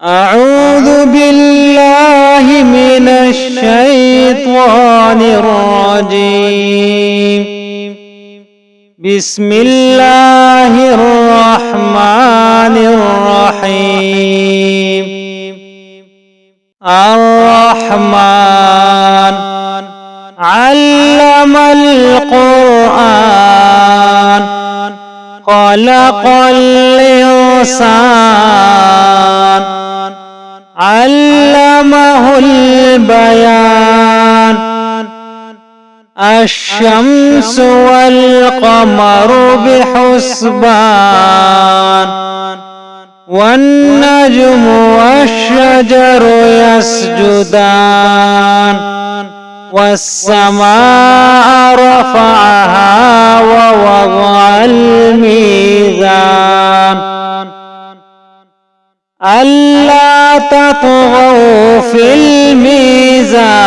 أعوذ بالله من الشيطان الرجيم. بسم الله الرحمن الرحيم. الرحمن علم القرآن خلق الإنسان علمه البيان. الشمس والقمر بحسبان والنجم والشجر يسجدان والسماء رفعها ووضع الميزان ألا تطغوا في الميزان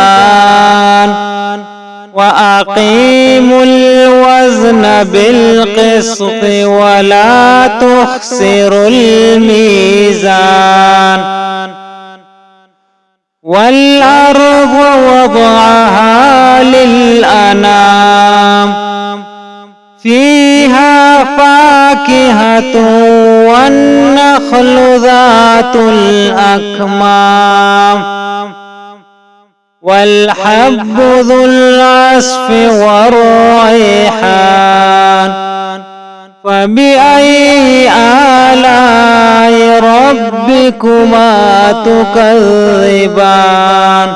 وأقيموا الوزن بالقسط ولا تخسروا الميزان. والأرض وضعها للأنام فيها فاكهة والنخل ذات الأكمام والحب ذو العصف والريحان. فبأي آلاء ربكما تكذبان.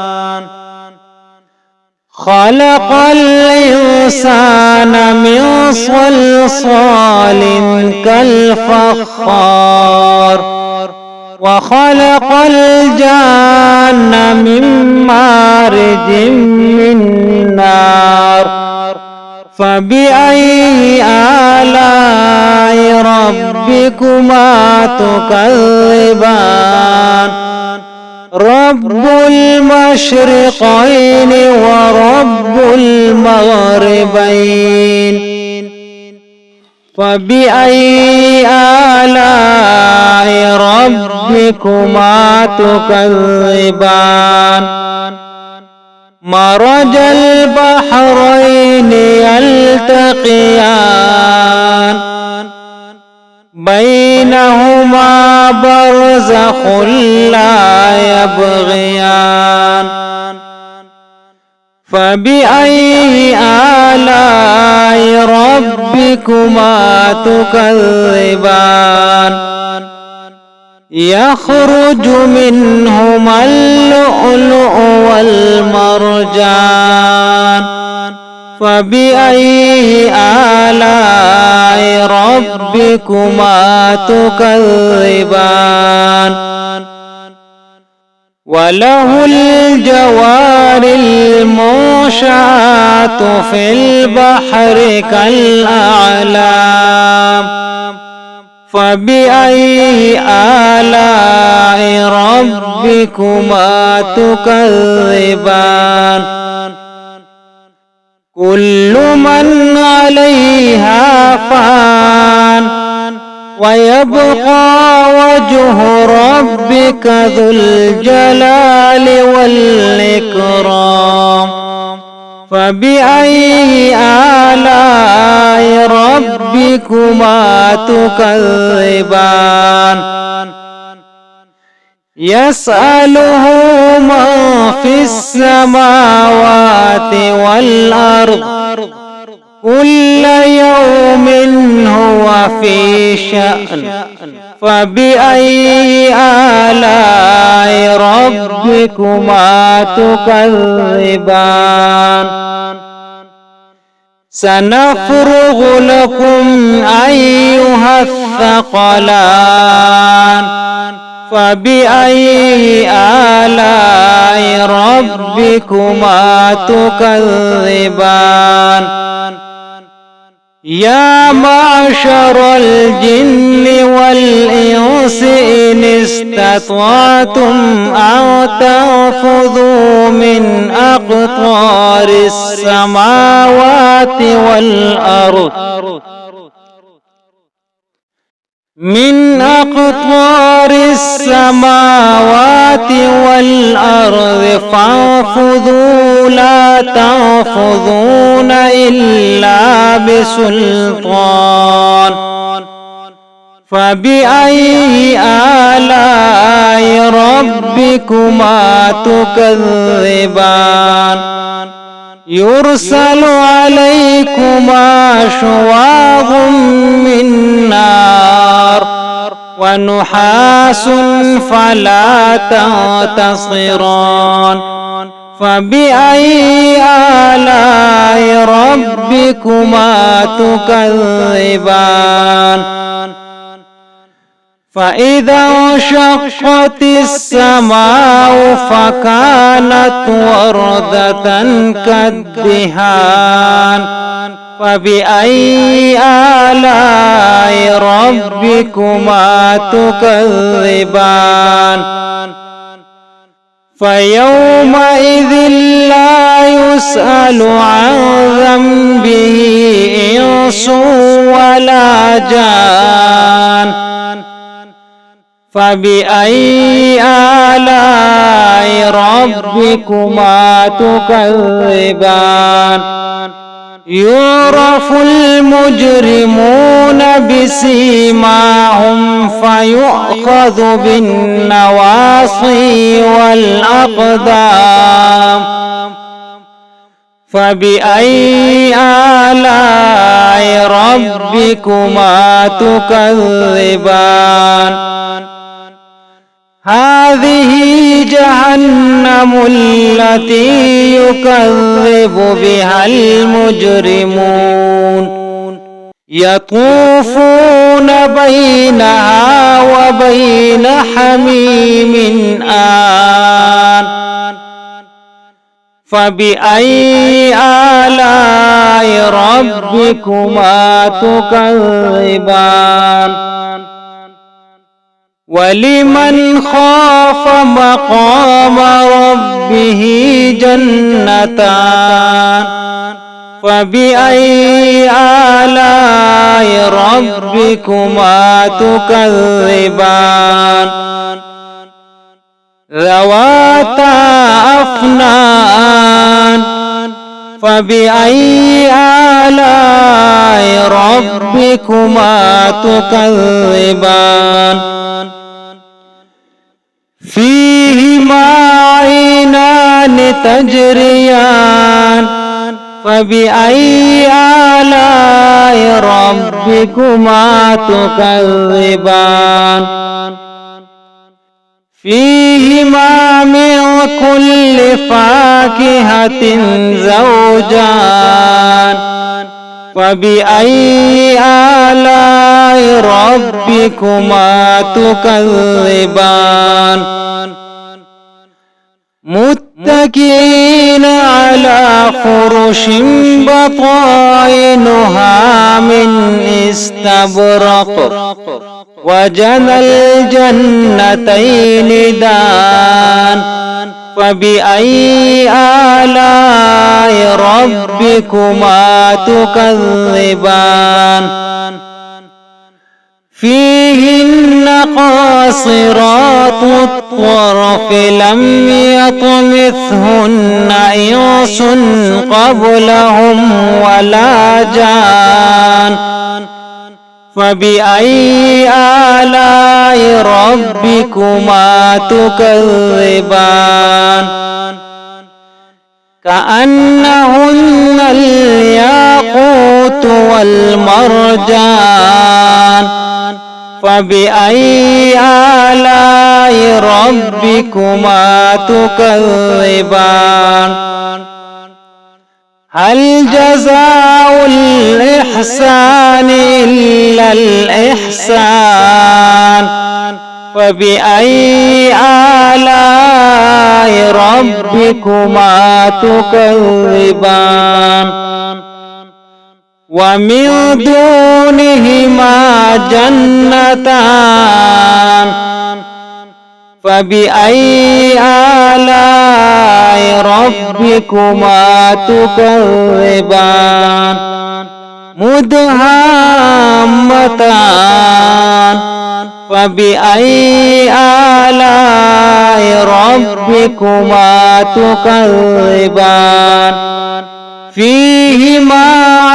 خلق الإنسان من صلصال كالفخار وخلق الجان من مارج من نار. فبأي آلاء ربكما تكذبان. رب المشرقين ورب المغربين. فبأي آلاء ربكما تكذبان. مرج البحرين يلتقيان بينهما برزخ لا يبغيان. فبأي آلاء ربكما تكذبان. يخرج منهما اللؤلؤ والمرجان. فبأي آلاء ربكما تكذبان. وله الجوار المنشآت في البحر كالأعلام. فبأي آلاء ربكما تكذبان. كل من عليها فان ويبقى وجه ربك ذو الجلال والإكرام. فبأي آلاء ربكما تكذبان. يسأله من في السماوات والأرض كل يوم هو في شأن. فبأي آلاء ربكما تكذبان. سنفرغ لكم أيها الثقلان. فبأي آلاء ربكما تكذبان. يا معشر الجن والإنس إن استطعتم أن تنفذوا من أقطار السماوات والأرض من أقطار السماوات والأرض فانفذوا لا تنفذون إلا بسلطان فبأي آلاء ربكما تكذبان يرسل عليكما شواظ من نار ونحاس فلا تنتصران فبأي آلاء ربكما تكذبان فإذا انشقت السماء فكانت وردة كالدهان فبأي آلاء ربكما تكذبان فيومئذ لا يسأل عن ذنبه إنس ولا جان فبأي آلاء ربكما تكذبان يعرف المجرمون بسيماهم فيؤخذ بالنواصي والأقدام فبأي آلاء ربكما تكذبان هذه جهنم التي يكذب بها المجرمون يطوفون بينها وبين حميم آن فبأي آلاء ربكما تكذبان ولمن خاف مقام ربه جنتان فبأي آلاء ربكما تكذبان ذواتا أفنان فبأي آلاء ربكما تكذبان فيهما عينان تجريان فبأي آلاء ربكما تكذبان فيهما من كل فاكهة زوجان فبأي آلاء ربكما تكذبان متكئين على فرش بطائنها من استبرق وجنى الجنتين دان فبأي آلاء ربكما تكذبان فيهن قاصرات الطرف لم يطمثهن إنس قبلهم ولا جان فبأي آلاء ربكما تكذبان كأنهن الياقوت والمرجان فبأي آلاء ربكما تكذبان هل جزاء الإحسان إلا الإحسان فبأي آلاء ربكما تكذبان ومن دونهما جنتان فبأي آلاء ربكما تكذبان مدهامتان فبأي آلاء ربكما تكذبان فيهما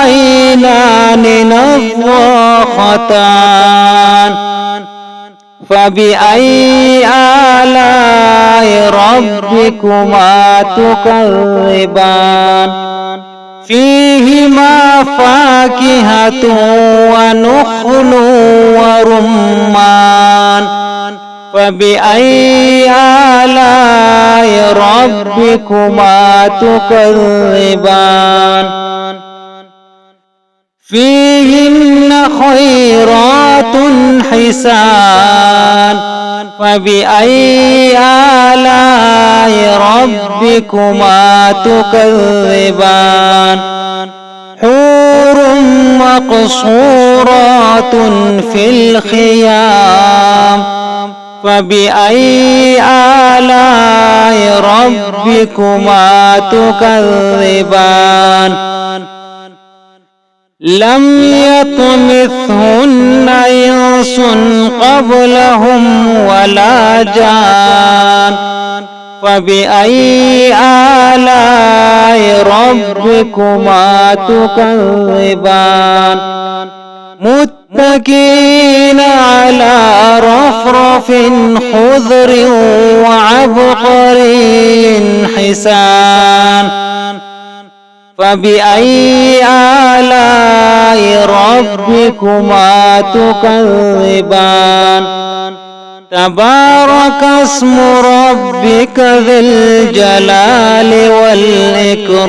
عينان نضاختان فبأي آلاء ربكما تكذبان فيهما فاكهة ونخل ورمان فبأي آلاء ربكما تكذبان فيهن خيرات حسان فبأي آلاء ربكما تكذبان حور مقصورات في الخيام فبأي آلاء ربكما تكذبان لم يطمثهن إنس قبلهم ولا جان فبأي آلاء ربكما تكذبان متكئين على رفرف خضر وعبقري حسان فبأي آلاء ربكما تكذبان تبارك اسم ربك ذي الجلال والإكرام